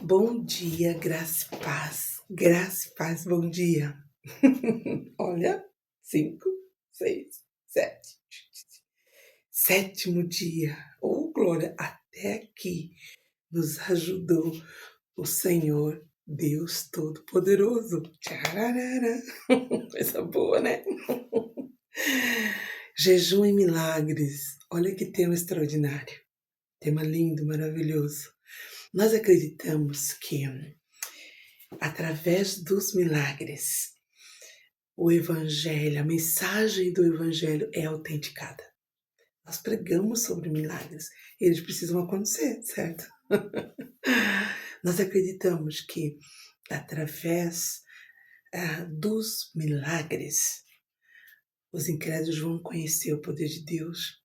Bom dia, graça e paz. Graça e paz, bom dia. Olha, 5, 6, 7. Sétimo dia. Oh, glória, até aqui nos ajudou o Senhor Deus Todo-Poderoso. Tchararara. Coisa boa, né? Jejum e milagres. Olha que tema extraordinário. Tema lindo, maravilhoso. Nós acreditamos que através dos milagres, o Evangelho, a mensagem do Evangelho é autenticada. Nós pregamos sobre milagres, eles precisam acontecer, certo? Nós acreditamos que através dos milagres, os incrédulos vão conhecer o poder de Deus.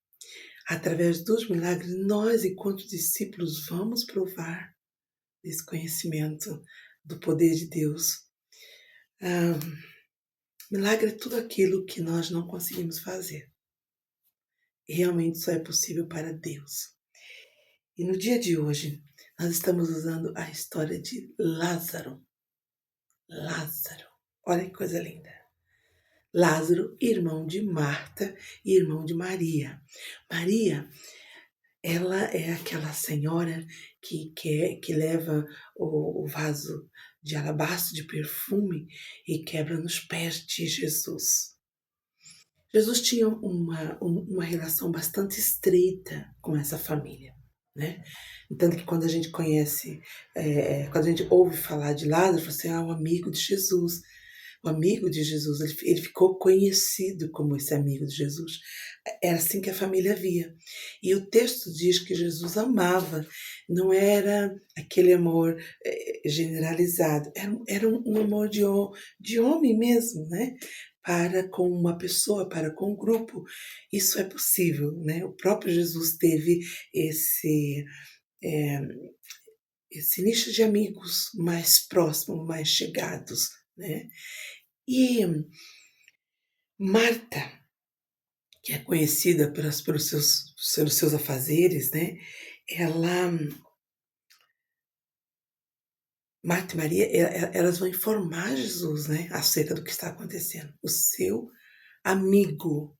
Através dos milagres, nós, enquanto discípulos, vamos provar desse conhecimento do poder de Deus. Milagre é tudo aquilo que nós não conseguimos fazer. Realmente só é possível para Deus. E no dia de hoje, nós estamos usando a história de Lázaro. Lázaro, olha que coisa linda. Lázaro, irmão de Marta e irmão de Maria. Maria, ela é aquela senhora que leva o vaso de alabastro de perfume e quebra nos pés de Jesus. Jesus tinha uma relação bastante estreita com essa família, né? Tanto que quando a gente conhece, quando a gente ouve falar de Lázaro, você é um amigo de Jesus. O amigo de Jesus, ele ficou conhecido como esse amigo de Jesus. Era assim que a família via. E o texto diz que Jesus amava, não era aquele amor generalizado, era um amor de homem mesmo, né? Para com uma pessoa, para com um grupo. Isso é possível, né? O próprio Jesus teve esse, eh, esse nicho de amigos mais próximos, mais chegados, né? E Marta, que é conhecida pelos seus afazeres, né? Ela, Marta e Maria, elas vão informar Jesus, né? Acerca do que está acontecendo. O seu amigo,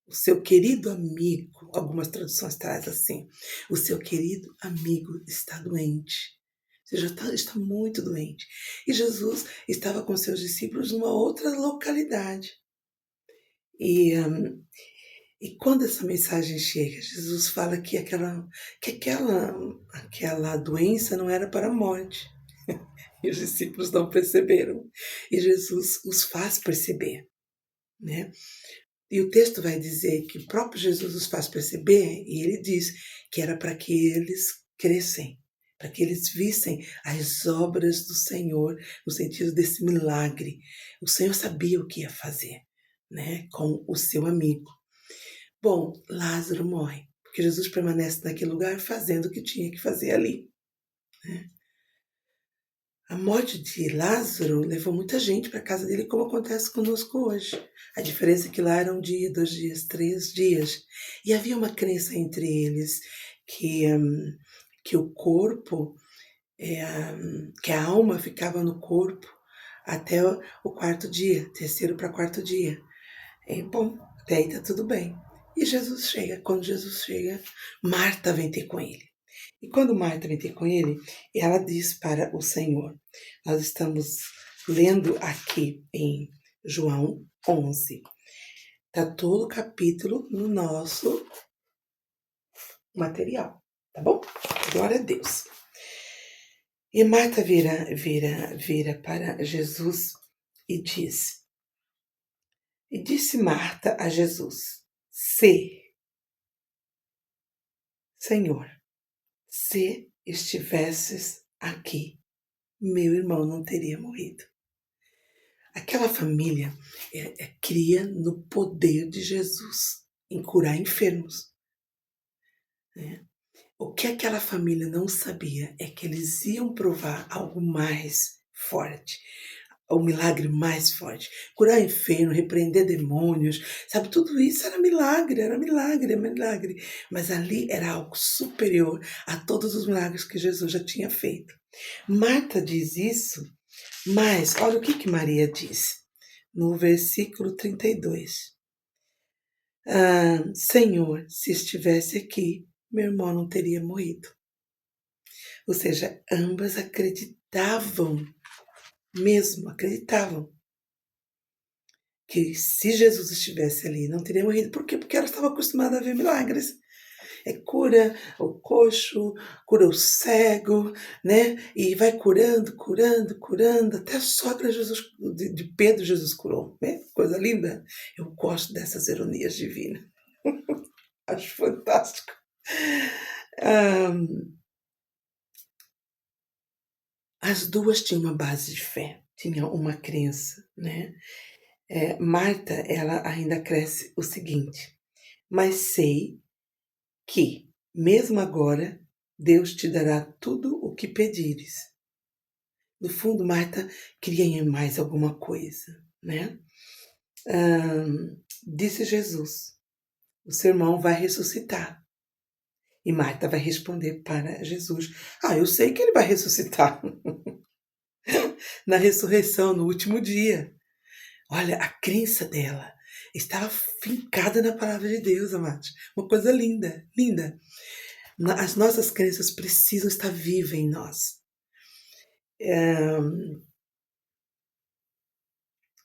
o seu querido amigo, algumas traduções trazem assim, o seu querido amigo está doente. Você já está muito doente. E Jesus estava com seus discípulos numa outra localidade. E, e quando essa mensagem chega, Jesus fala que aquela doença não era para a morte. E os discípulos não perceberam. E Jesus os faz perceber, né? E o texto vai dizer que o próprio Jesus os faz perceber, e ele diz que era para que eles crescem, para que eles vissem as obras do Senhor, no sentido desse milagre. O Senhor sabia o que ia fazer, né, com o seu amigo. Bom, Lázaro morre, porque Jesus permanece naquele lugar fazendo o que tinha que fazer ali, né? A morte de Lázaro levou muita gente para a casa dele, como acontece conosco hoje. A diferença é que lá era 1 dia, 2 dias, 3 dias. E havia uma crença entre eles que o corpo, que a alma ficava no corpo até o quarto dia, terceiro para quarto dia. Bom, até aí está tudo bem. E Jesus chega. Quando Jesus chega, Marta vem ter com ele. E quando Marta vem ter com ele, ela diz para o Senhor. Nós estamos lendo aqui em João 11. Está todo o capítulo no nosso material, tá bom? Glória a Deus. E Marta vira para Jesus e diz: E disse Marta a Jesus: Senhor, se estivesses aqui, meu irmão não teria morrido. Aquela família cria no poder de Jesus em curar enfermos, né? O que aquela família não sabia é que eles iam provar algo mais forte, o milagre mais forte. Curar enfermo, repreender demônios, sabe? Tudo isso era milagre, era milagre, era milagre. Mas ali era algo superior a todos os milagres que Jesus já tinha feito. Marta diz isso, mas olha o que Maria diz no versículo 32. Senhor, se estivesse aqui, meu irmão não teria morrido. Ou seja, ambas acreditavam, mesmo acreditavam, que se Jesus estivesse ali, não teria morrido. Por quê? Porque ela estava acostumada a ver milagres. Cura o coxo, cura o cego, né? E vai curando, curando, curando, até a sogra de Pedro Jesus curou, né? Coisa linda. Eu gosto dessas ironias divinas. Acho fantástico. As duas tinham uma base de fé, tinham uma crença, né? Marta, ela ainda cresce o seguinte: mas sei que, mesmo agora, Deus te dará tudo o que pedires. No fundo, Marta queria mais alguma coisa, né? Disse Jesus: o seu irmão vai ressuscitar. E Marta vai responder para Jesus: eu sei que ele vai ressuscitar na ressurreição, no último dia. Olha, a crença dela estava fincada na palavra de Deus, amados. Uma coisa linda, linda. As nossas crenças precisam estar vivas em nós.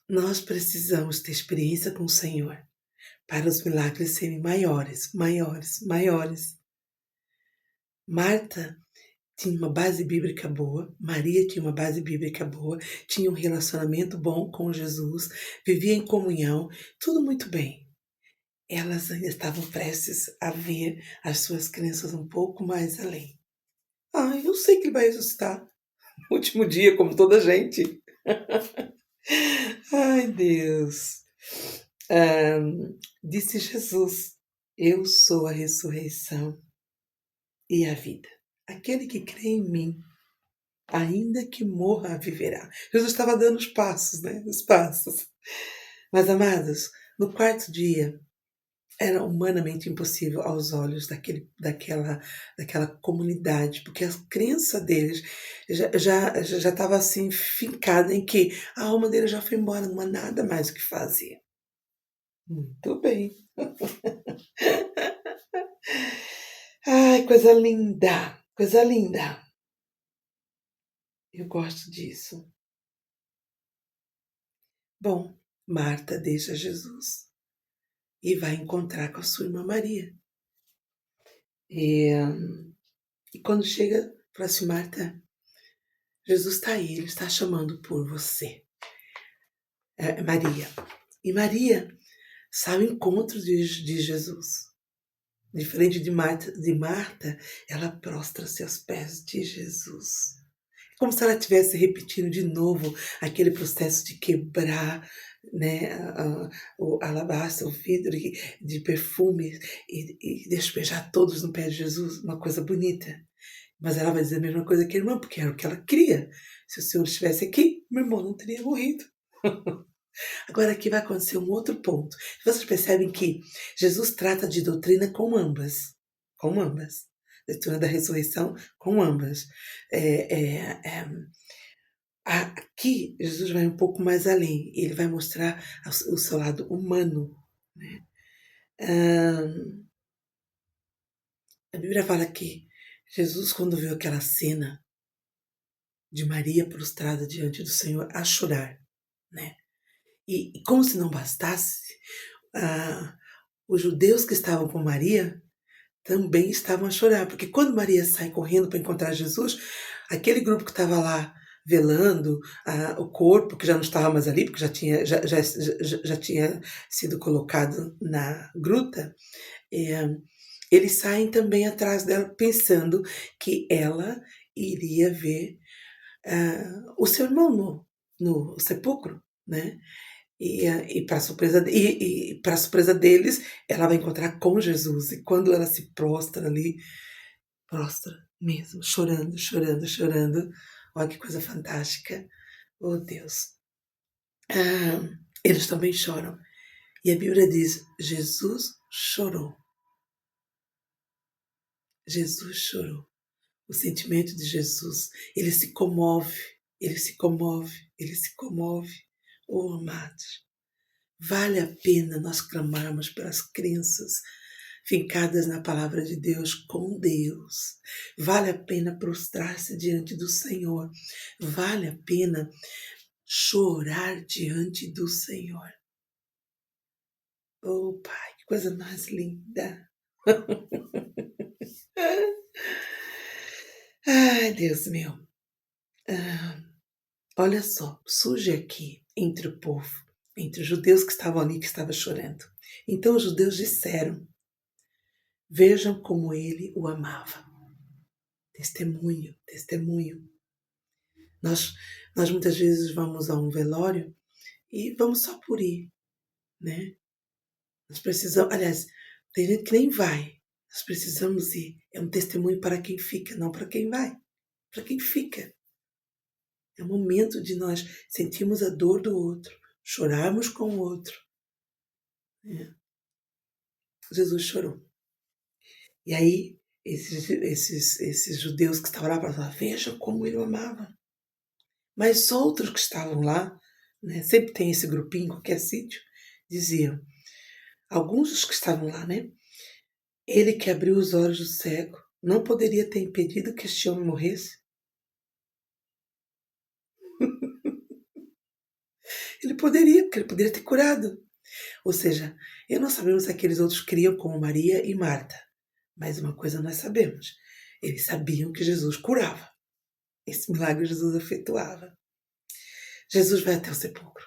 Nós precisamos ter experiência com o Senhor para os milagres serem maiores, maiores, maiores. Marta tinha uma base bíblica boa, Maria tinha uma base bíblica boa, tinha um relacionamento bom com Jesus, vivia em comunhão, tudo muito bem. Elas ainda estavam prestes a ver as suas crenças um pouco mais além. Eu sei que ele vai ressuscitar no último dia, como toda gente. Ai, Deus. Disse Jesus: eu sou a ressurreição e a vida. Aquele que crê em mim, ainda que morra, viverá. Jesus estava dando os passos, né? Os passos. Mas, amados, no quarto dia, era humanamente impossível aos olhos daquela comunidade, porque a crença deles já estava assim fincada em que a alma dele já foi embora, não há nada mais o que fazer. Muito bem. Ai, coisa linda, coisa linda. Eu gosto disso. Bom, Marta deixa Jesus e vai encontrar com a sua irmã Maria. E quando chega, fala assim: Marta, Jesus está aí, ele está chamando por você. Maria. E Maria sai ao encontro de Jesus. Diferente de Marta, ela prostra-se aos pés de Jesus. Como se ela estivesse repetindo de novo aquele processo de quebrar, né, o alabastro, o vidro de perfume e despejar todos no pé de Jesus, uma coisa bonita. Mas ela vai dizer a mesma coisa que a irmã, porque era o que ela queria. Se o Senhor estivesse aqui, meu irmão não teria morrido. Agora aqui vai acontecer um outro ponto. Vocês percebem que Jesus trata de doutrina com ambas. Com ambas. Doutrina da ressurreição com ambas. Aqui Jesus vai um pouco mais além. Ele vai mostrar o seu lado humano. Né? A Bíblia fala que Jesus, quando viu aquela cena de Maria prostrada diante do Senhor a chorar, né? E como se não bastasse, os judeus que estavam com Maria também estavam a chorar, porque quando Maria sai correndo para encontrar Jesus, aquele grupo que estava lá velando o corpo, que já não estava mais ali, porque já tinha sido colocado na gruta, eles saem também atrás dela, pensando que ela iria ver o seu irmão no sepulcro, né? E para surpresa deles, ela vai encontrar com Jesus. E quando ela se prostra ali, prostra mesmo, chorando, chorando, chorando. Olha que coisa fantástica. Oh, Deus. eles também choram. E a Bíblia diz: Jesus chorou. Jesus chorou. O sentimento de Jesus, ele se comove, ele se comove, ele se comove. Oh, amados, vale a pena nós clamarmos pelas crenças fincadas na palavra de Deus com Deus. Vale a pena prostrar-se diante do Senhor. Vale a pena chorar diante do Senhor. Oh, Pai, que coisa mais linda. Ai, Deus meu. Olha só, surge aqui entre o povo, entre os judeus que estavam ali, que estavam chorando. Então os judeus disseram: vejam como ele o amava. Testemunho, testemunho. Nós, nós muitas vezes vamos a um velório e vamos só por ir, né? Nós precisamos, aliás, tem gente que nem vai. Nós precisamos ir. É um testemunho para quem fica, não para quem vai. Para quem fica. É o momento de nós sentirmos a dor do outro, chorarmos com o outro. É. Jesus chorou. E aí, esses judeus que estavam lá para falar, veja como ele o amava. Mas outros que estavam lá, né, sempre tem esse grupinho em qualquer sítio, diziam, alguns dos que estavam lá, né? Ele que abriu os olhos do cego, não poderia ter impedido que este homem morresse? Ele poderia, porque ele poderia ter curado. Ou seja, eu não sabemos se aqueles outros criam como Maria e Marta. Mas uma coisa nós sabemos. Eles sabiam que Jesus curava. Esse milagre Jesus efetuava. Jesus vai até o sepulcro.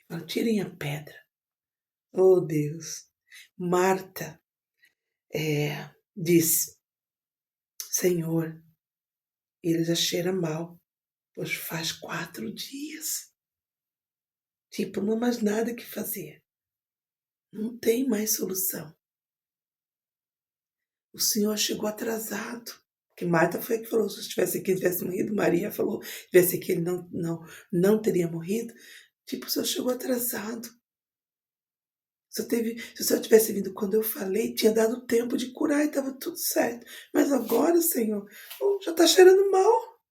Fala, tirem a pedra. Oh, Deus. Marta disse, Senhor, ele já cheira mal, pois faz 4 dias. Tipo, não há mais nada que fazer. Não tem mais solução. O Senhor chegou atrasado. Que Marta foi a que falou, se estivesse aqui, tivesse morrido. Maria falou, se estivesse aqui, ele não teria morrido. Tipo, o Senhor chegou atrasado. Se o Senhor tivesse vindo quando eu falei, tinha dado tempo de curar e estava tudo certo. Mas agora, Senhor, já está cheirando mal.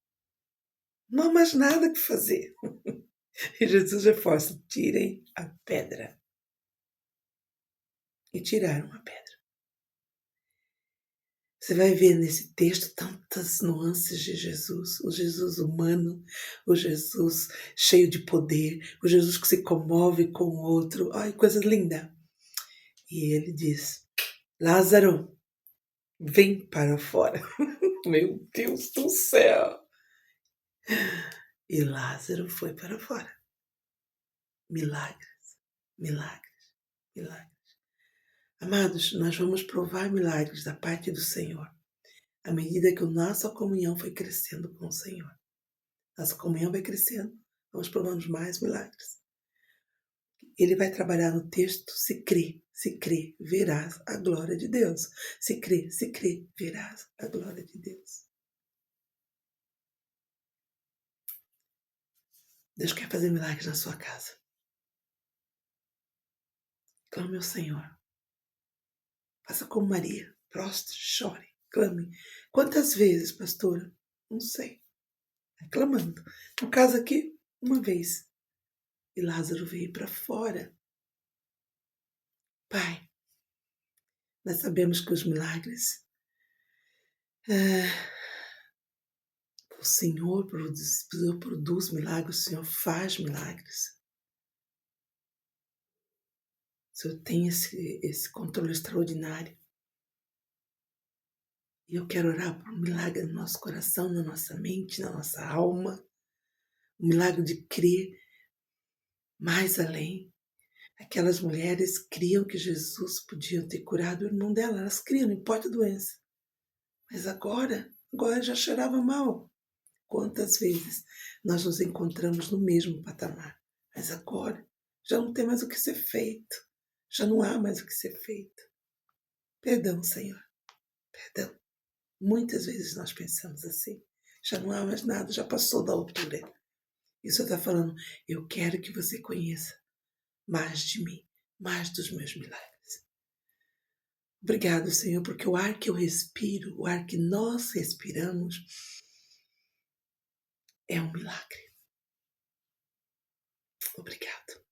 Não há mais nada que fazer. E Jesus reforça, tirem a pedra. E tiraram a pedra. Você vai ver nesse texto tantas nuances de Jesus. O Jesus humano, o Jesus cheio de poder, o Jesus que se comove com o outro. Ai, coisa linda. E ele diz, Lázaro, vem para fora. Meu Deus do céu. E Lázaro foi para fora. Milagres, milagres, milagres. Amados, nós vamos provar milagres da parte do Senhor à medida que a nossa comunhão foi crescendo com o Senhor. Nossa comunhão vai crescendo, vamos provando mais milagres. Ele vai trabalhar no texto, se crê, verás a glória de Deus. Se crê, verás a glória de Deus. Deus quer fazer milagres na sua casa. Clame ao Senhor. Faça como Maria, prostre, chore, clame. Quantas vezes, pastora? Não sei. Clamando. No caso aqui, uma vez. E Lázaro veio para fora. Pai, nós sabemos que os milagres, o Senhor produz milagres, o Senhor faz milagres. O Senhor tem esse controle extraordinário. E eu quero orar por um milagre no nosso coração, na nossa mente, na nossa alma. Um milagre de crer mais além. Aquelas mulheres criam que Jesus podia ter curado o irmão dela. Elas criam, não importa a doença. Mas agora já cheirava mal. Quantas vezes nós nos encontramos no mesmo patamar. Mas agora já não tem mais o que ser feito. Já não há mais o que ser feito. Perdão, Senhor. Perdão. Muitas vezes nós pensamos assim. Já não há mais nada, já passou da altura. E o Senhor está falando, eu quero que você conheça mais de mim, mais dos meus milagres. Obrigado, Senhor, porque o ar que eu respiro, o ar que nós respiramos, é um milagre. Obrigado.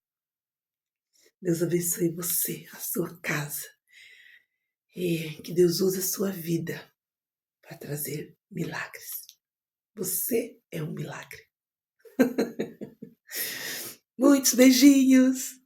Deus abençoe você, a sua casa. E que Deus use a sua vida para trazer milagres. Você é um milagre. Muitos beijinhos!